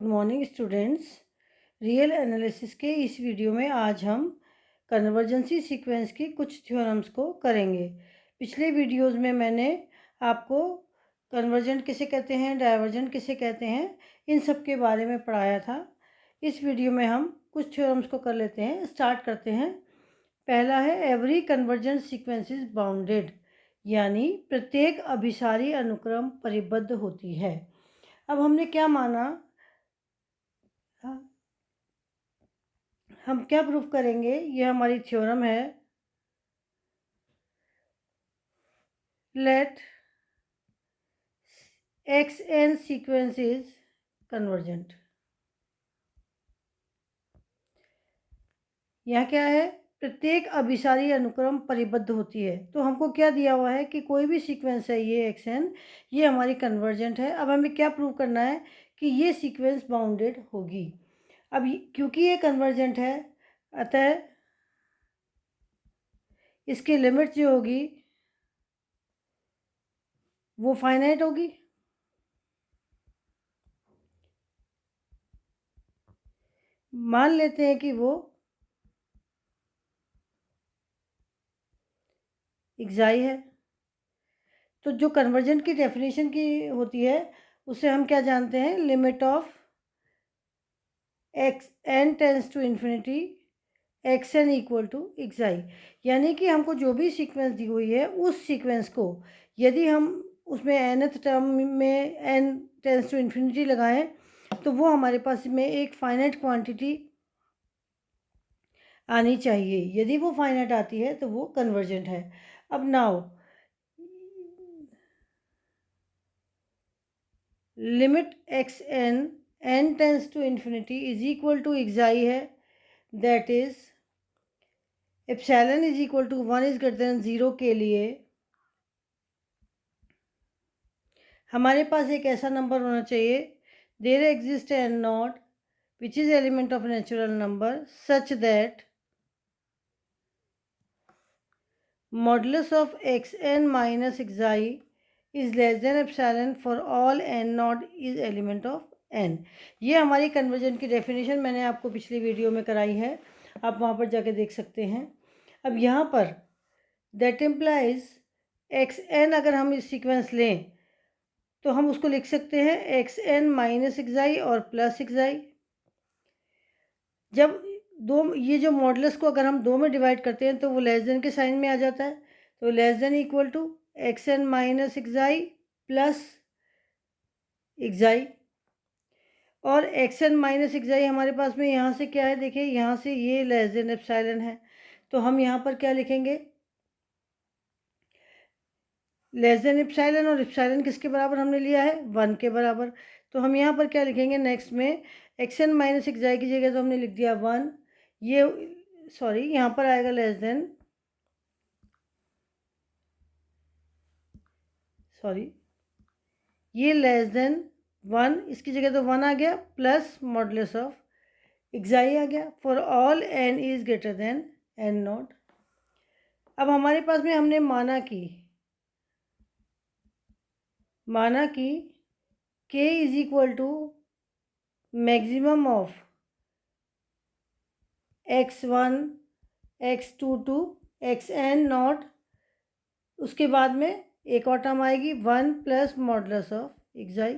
Good morning students. Real analysis के इस video में आज हम कन्वर्जेंसी सीक्वेंस की कुछ थ्योरम्स को करेंगे। पिछले वीडियोस में मैंने आपको कन्वर्जेंट किसे कहते हैं, डाइवर्जेंट किसे कहते हैं, इन सब के बारे में पढ़ाया था। इस वीडियो में हम कुछ थ्योरम्स को कर लेते हैं। स्टार्ट करते हैं। पहला है every convergent sequence is bounded, यानी प्रत्येक अभिसारी अनुक्रम परिबद्ध होती है। अब हमने क्या माना, हम क्या प्रूफ करेंगे, ये हमारी थ्योरम है। Let x n sequence is convergent. यहाँ क्या है, प्रत्येक अभिसारी अनुक्रम परिबद्ध होती है। तो हमको क्या दिया हुआ है कि कोई भी सीक्वेंस है ये एक्स एन, ये हमारी कन्वर्जेंट है। अब हमें क्या प्रूव करना है कि ये सीक्वेंस बाउंडेड होगी। अब क्योंकि ये कन्वर्जेंट है, अतः इसकी लिमिट जो होगी वो फाइनाइट होगी। मान लेते हैं कि वो एक्साई है। तो जो कन्वर्जेंट की डेफिनेशन की होती है उसे हम क्या जानते हैं, limit of x n tends to infinity x n equal to xi. यानी कि हमको जो भी सीक्वेंस दी हुई है उस सीक्वेंस को यदि हम उसमें nth टर्म में n टेंस टू इन्फिनिटी लगाएं तो वो हमारे पास में एक फाइनाइट क्वांटिटी आनी चाहिए। यदि वो फाइनाइट आती है तो वो कन्वर्जेंट है। अब now limit x n n tends to infinity is equal to xi है, that is epsilon is equal to 1 is greater than 0 के लिए हमारे पास एक ऐसा नंबर होना चाहिए, there exist n naught which is element of natural number such that modulus of x n minus xi is less than epsilon for all n naught is element of n. ये हमारी convergent की definition मैंने आपको पिछली video में कराई है, आप वहाँ पर जाके देख सकते हैं। अब यहाँ पर दैट इम्प्लाइज एक्स एन, अगर हम इस सीक्वेंस लें तो हम उसको लिख सकते हैं एक्स एन माइनस एक्साई और प्लस एक्साई। जब दो ये जो मॉडुलस को अगर हम दो में डिवाइड करते हैं तो वो लेस देन के साइन में आ जाता है। तो less than equal to x n minus xi plus xi. और एक्स एन माइनस एक्साई हमारे पास में यहाँ से क्या है, देखिए यहाँ से ये लेस देन एप्सिलॉन है। तो हम यहाँ पर क्या लिखेंगे, लेस देन एप्सिलॉन, और एप्सिलॉन किसके बराबर हमने लिया है, 1 के बराबर। तो हम यहाँ पर क्या लिखेंगे, नेक्स्ट में एक्स एन माइनस एक्साई की जगह तो हमने लिख दिया 1। ये सॉरी यहाँ पर आएगा लेस देन, सॉरी ये लेस देन 1, इसकी जगह तो 1 आ गया, प्लस मॉडुलस ऑफ एक्साई आ गया for all n is greater than n naught. अब हमारे पास में हमने माना कि k is equal to maximum of x1 x2 to x n naught. उसके बाद में एक और टर्म आएगी 1 प्लस मॉडुलस ऑफ एक्साई।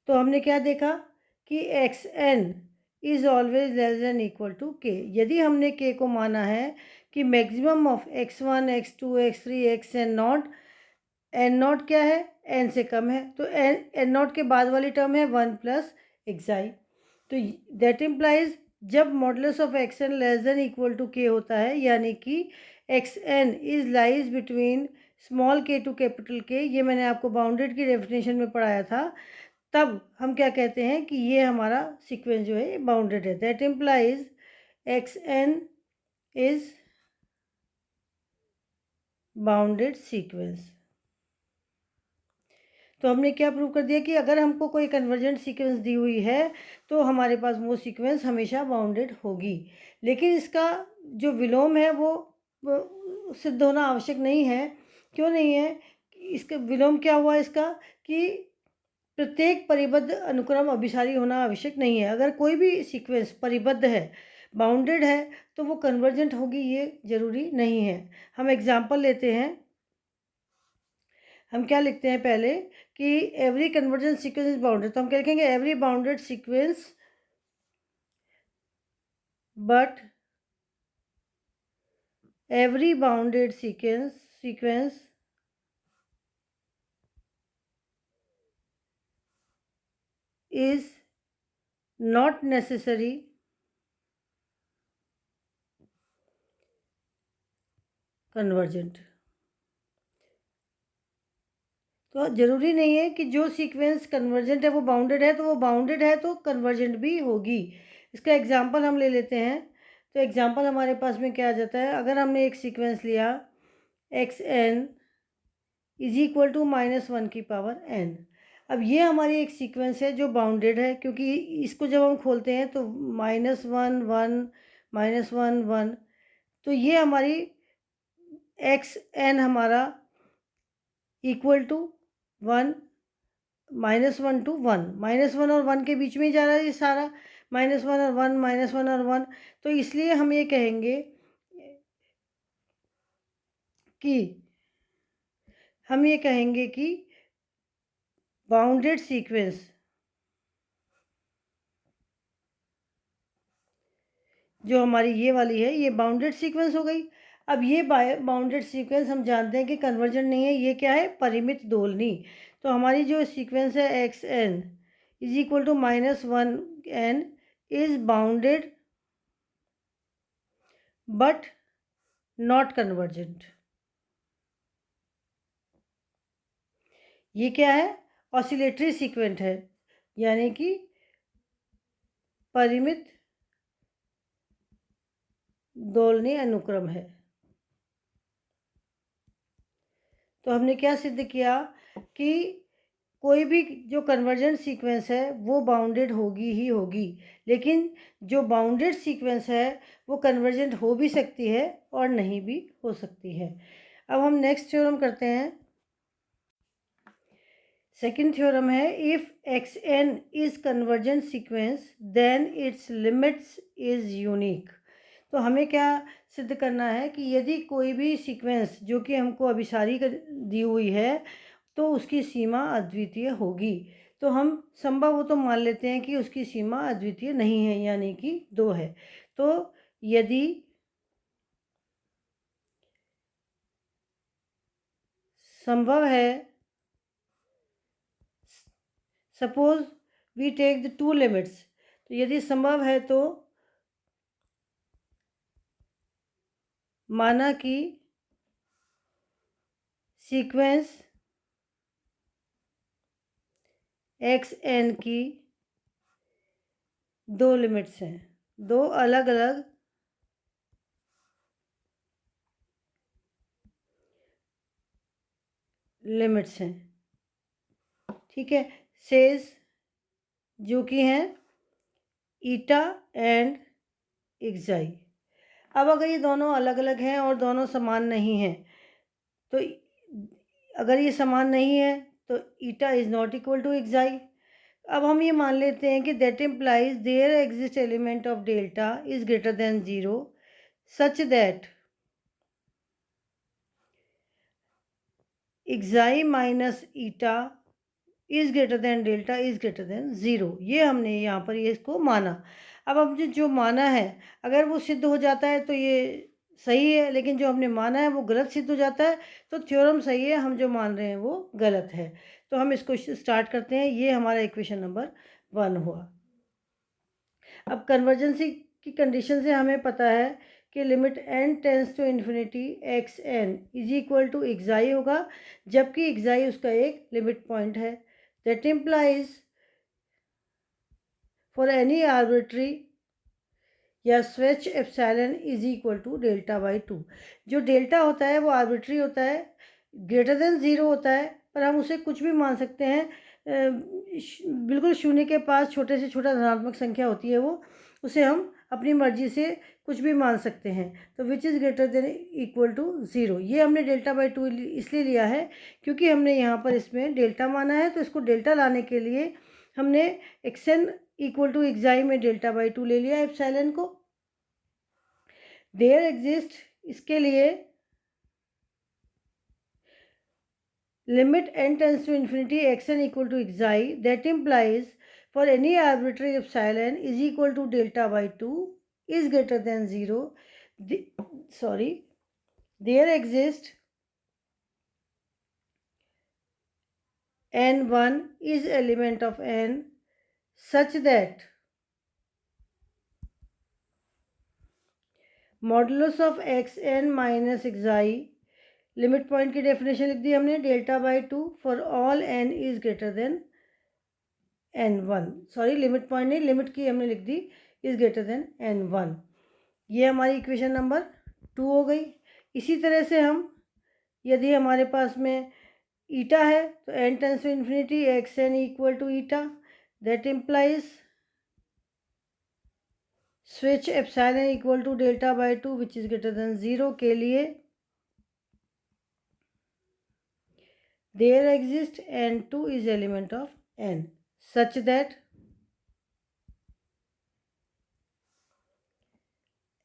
तो हमने क्या देखा कि x n is always less than equal to k. यदि हमने के को माना है कि maximum of x1 x2 x3 x n naught, n naught क्या है, एन से कम है, तो एन नॉट के बाद वाली टर्म है 1 प्लस एक्साई। तो दैट इम्प्लाइज जब modulus of x n less than equal to k होता है, यानी कि x n is lies between small k to capital k, ये मैंने आपको बाउंडेड की डेफिनेशन में पढ़ाया था, तब हम क्या कहते हैं कि ये हमारा सीक्वेंस जो है बाउंडेड है। That implies x n is bounded sequence. तो हमने क्या प्रूव कर दिया कि अगर हमको कोई कन्वर्जेंट सीक्वेंस दी हुई है तो हमारे पास वो सीक्वेंस हमेशा बाउंडेड होगी। लेकिन इसका जो विलोम है वो सिद्ध होना आवश्यक नहीं है। क्यों नहीं है, इसका विलोम क्या हुआ इसका कि प्रत्येक परिबद्ध अनुक्रम अभिसारी होना आवश्यक नहीं है। अगर कोई भी सीक्वेंस परिबद्ध है, बाउंडेड है, तो वो कन्वर्जेंट होगी ये ज़रूरी नहीं है। हम एग्जाम्पल लेते हैं। हम क्या लिखते हैं पहले कि every convergent sequence is bounded, तो हम क्या लिखेंगे, every bounded sequence but every bounded sequence is not necessary convergent। तो ज़रूरी नहीं है कि जो सीक्वेंस कन्वर्जेंट है वो बाउंडेड है, तो वो बाउंडेड है तो कन्वर्जेंट भी होगी। इसका एग्जांपल हम ले लेते हैं। तो एग्जांपल हमारे पास में क्या आ जाता है, अगर हमने एक सीक्वेंस लिया xn इज इक्वल टू -1 की पावर n। अब ये हमारी एक सीक्वेंस है जो बाउंडेड है, क्योंकि इसको जब हम खोलते हैं तो -1 1 -1 1, तो ये हमारी xn हमारा इक्वल टू 1 -1 टू 1, -1 और 1 के बीच में ही जा रहा है ये सारा, -1 और 1 -1 और 1। तो इसलिए हम ये कहेंगे कि बाउंडेड सीक्वेंस जो हमारी ये वाली है ये बाउंडेड सीक्वेंस हो गई। अब ये बाउंडेड सीक्वेंस हम जानते हैं कि कन्वर्जेंट नहीं है, ये क्या है, परिमित दोलनी। तो हमारी जो सीक्वेंस है x n is equal to -1n is bounded but not convergent. ये क्या है, ऑसिलेटरी सीक्वेंट है, यानी कि परिमित दोलनी अनुक्रम है। तो हमने क्या सिद्ध किया कि कोई भी जो कन्वर्जेंट सीक्वेंस है वो बाउंडेड होगी ही होगी, लेकिन जो बाउंडेड सीक्वेंस है वो कन्वर्जेंट हो भी सकती है और नहीं भी हो सकती है। अब हम नेक्स्ट थ्योरम करते हैं। सेकंड थ्योरम है, if x n is convergent sequence then its limits is unique. तो हमें क्या सिद्ध करना है कि यदि कोई भी सीक्वेंस जो कि हमको अभिसारी दी हुई है तो उसकी सीमा अद्वितीय होगी। तो हम संभव हो तो मान लेते हैं कि उसकी सीमा अद्वितीय नहीं है, यानी कि 2 है। तो यदि संभव है, suppose we take the 2 limits, तो यदि संभव है तो माना कि सीक्वेंस एक्स एन की 2 लिमिट्स हैं, 2 अलग अलग लिमिट्स हैं, ठीक है, सेज जो कि हैं ईटा एंड एक्साई। अब अगर ये दोनों अलग अलग हैं और दोनों समान नहीं हैं, तो अगर ये समान नहीं है तो eta is not equal to xi. अब हम ये मान लेते हैं कि that implies there exist element of delta is greater than 0 such that xi minus eta is greater than delta is greater than 0। ये हमने यहाँ पर ये इसको माना। अब हमने जो माना है अगर वो सिद्ध हो जाता है तो ये सही है, लेकिन जो हमने माना है वो गलत सिद्ध हो जाता है तो थ्योरम सही है, हम जो मान रहे हैं वो गलत है। तो हम इसको स्टार्ट करते हैं। ये हमारा इक्वेशन नंबर 1 हुआ। अब कन्वर्जेंसी की कंडीशन से हमें पता है कि limit n tends to infinity x n is equal to xi होगा, जबकि एक्साई उसका एक लिमिट पॉइंट है। That implies for any arbitrary या स्वेच epsilon is equal to delta by 2। जो डेल्टा होता है वो आर्बिट्री होता है, ग्रेटर देन 0 होता है, पर हम उसे कुछ भी मान सकते हैं। बिल्कुल शून्य के पास छोटे से छोटा धनात्मक संख्या होती है वो, उसे हम अपनी मर्जी से कुछ भी मान सकते हैं। तो which is greater than equal to 0, ये हमने डेल्टा बाई 2 इसलिए लिया है क्योंकि हमने यहाँ पर इसमें डेल्टा माना है, तो इसको डेल्टा लाने के लिए हमने x n equal to xi में डेल्टा बाई 2 ले लिया एप्सिलॉन को। देयर एग्जिस्ट, इसके लिए limit n tends to infinity xn equal to xi, that implies for any arbitrary epsilon is equal to delta by 2 is greater than 0. There exists n1 is element of n such that modulus of xn minus xi, limit point की definition लिख दी हमने, delta by 2 for all n is greater then n1, sorry limit point नहीं, limit की हमने लिख दी is greater then n1। ये हमारी equation number 2 हो गई। इसी तरह से हम, यदि हमारे पास में ईटा है तो n tends to infinity x n equal to eta, that implies switch epsilon equal to delta by 2 which is greater than 0 के लिए there exists n2 is element of n such that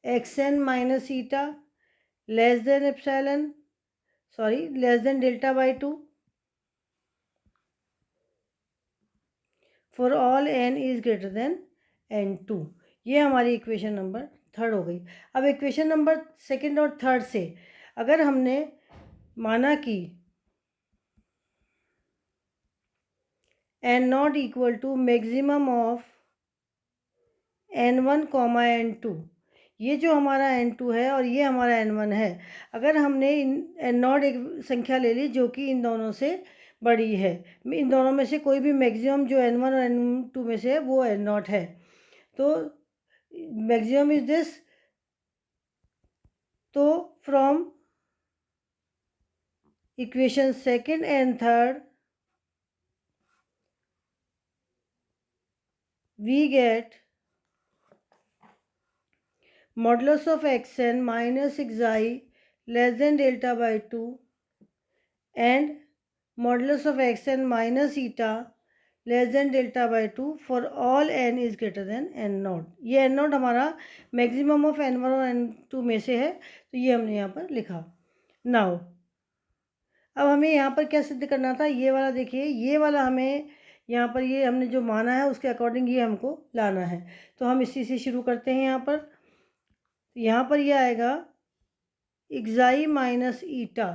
xn minus eta less than epsilon, less than delta by 2 for all n is greater than n2। ये हमारी equation number 3 हो गई। अब equation number 2 और 3 से अगर हमने माना कि n naught equal to maximum of n1 comma n2, ये जो हमारा n2 है और ये हमारा n1 है, अगर हमने n नॉट एक संख्या ले ली जो कि इन दोनों से बड़ी है, इन दोनों में से कोई भी मैक्सिमम जो n1 और n2 में से है वो n नॉट है, तो मैक्सिमम इज दिस। तो from equation 2 and 3 we get modulus of xn minus xi less than delta by 2 and modulus of xn minus eta less than delta by 2 for all n is greater than n not. ये n not हमारा maximum of n1 और n2 में से है, तो ये हमने यहाँ पर लिखा। नाउ अब हमें यहाँ पर क्या सिद्ध करना था, ये वाला देखिए, ये वाला हमें यहाँ पर ये हमने जो माना है उसके अकॉर्डिंग ये हमको लाना है। तो हम इसी से शुरू करते हैं। यहाँ पर ये आएगा xi minus eta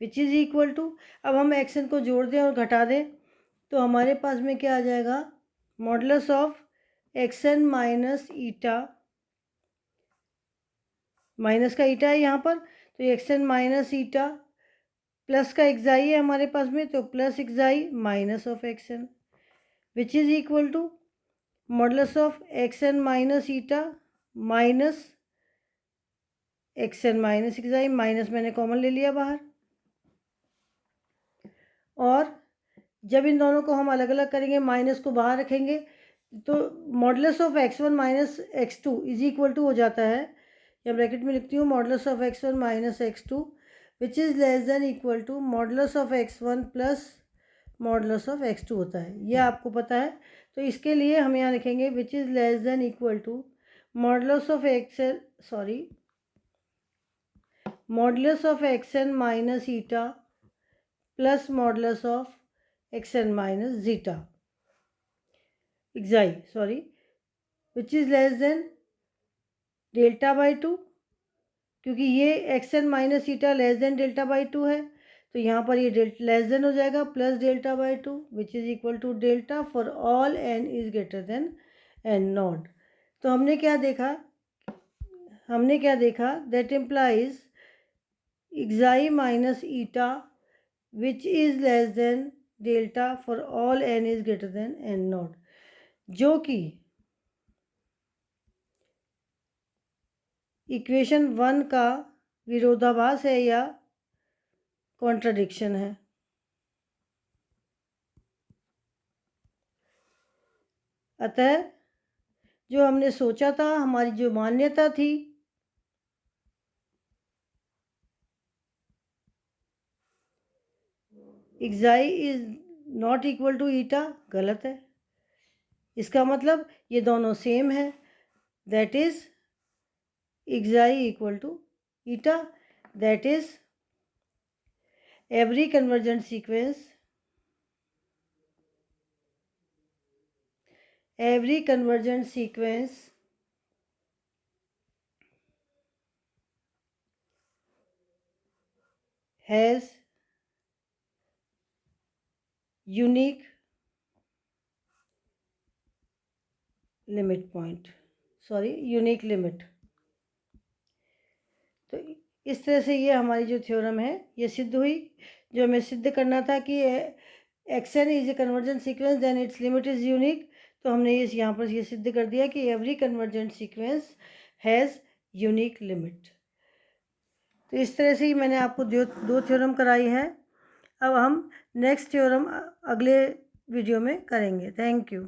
which is equal to, अब हम एक्सन को जोड़ दें और घटा दें तो हमारे पास में क्या आ जाएगा, modulus of x n minus eta, minus का ईटा है यहाँ पर, तो एक्सन माइनस ईटा प्लस का एक्साई है हमारे पास में, तो plus xi minus of x n which is equal to modulus of x n minus eta minus x n minus xi, minus मैंने कॉमन ले लिया बाहर, और जब इन दोनों को हम अलग अलग करेंगे, माइनस को बाहर रखेंगे, तो modulus of x1 minus x2 is equal to हो जाता है, या ब्रैकेट में लिखती हूँ modulus of x1 minus x2 which is less than equal to modulus of x1 plus modulus of x2 होता है, ये आपको पता है। तो इसके लिए हम यहाँ लिखेंगे which is less than equal to modulus of modulus of x n minus eta plus modulus of x n minus zeta xi which is less than delta by 2, क्योंकि ये x n minus eta less than delta by 2 है, तो यहाँ पर ये less than हो जाएगा plus delta by 2 which is equal to delta for all n is greater than n naught. तो हमने क्या देखा that implies xi minus eta which is less than delta for all n is greater than n naught, जो कि equation 1 का विरोधाभास है या कॉन्ट्राडिक्शन है। अतः जो हमने सोचा था, हमारी जो मान्यता थी, xi is not equal to eta, गलत है। इसका मतलब ये दोनों सेम है, that is xi equal to eta, that is every convergent sequence has unique limit point, unique limit। तो इस तरह से ये हमारी जो थ्योरम है ये सिद्ध हुई। जो हमें सिद्ध करना था कि xn is a convergent sequence then its limit is unique, तो हमने ये यहाँ पर ये सिद्ध कर दिया कि every convergent sequence has unique limit. तो इस तरह से ही मैंने आपको दो थ्योरम कराई है। अब हम नेक्स्ट थ्योरम अगले वीडियो में करेंगे। Thank you.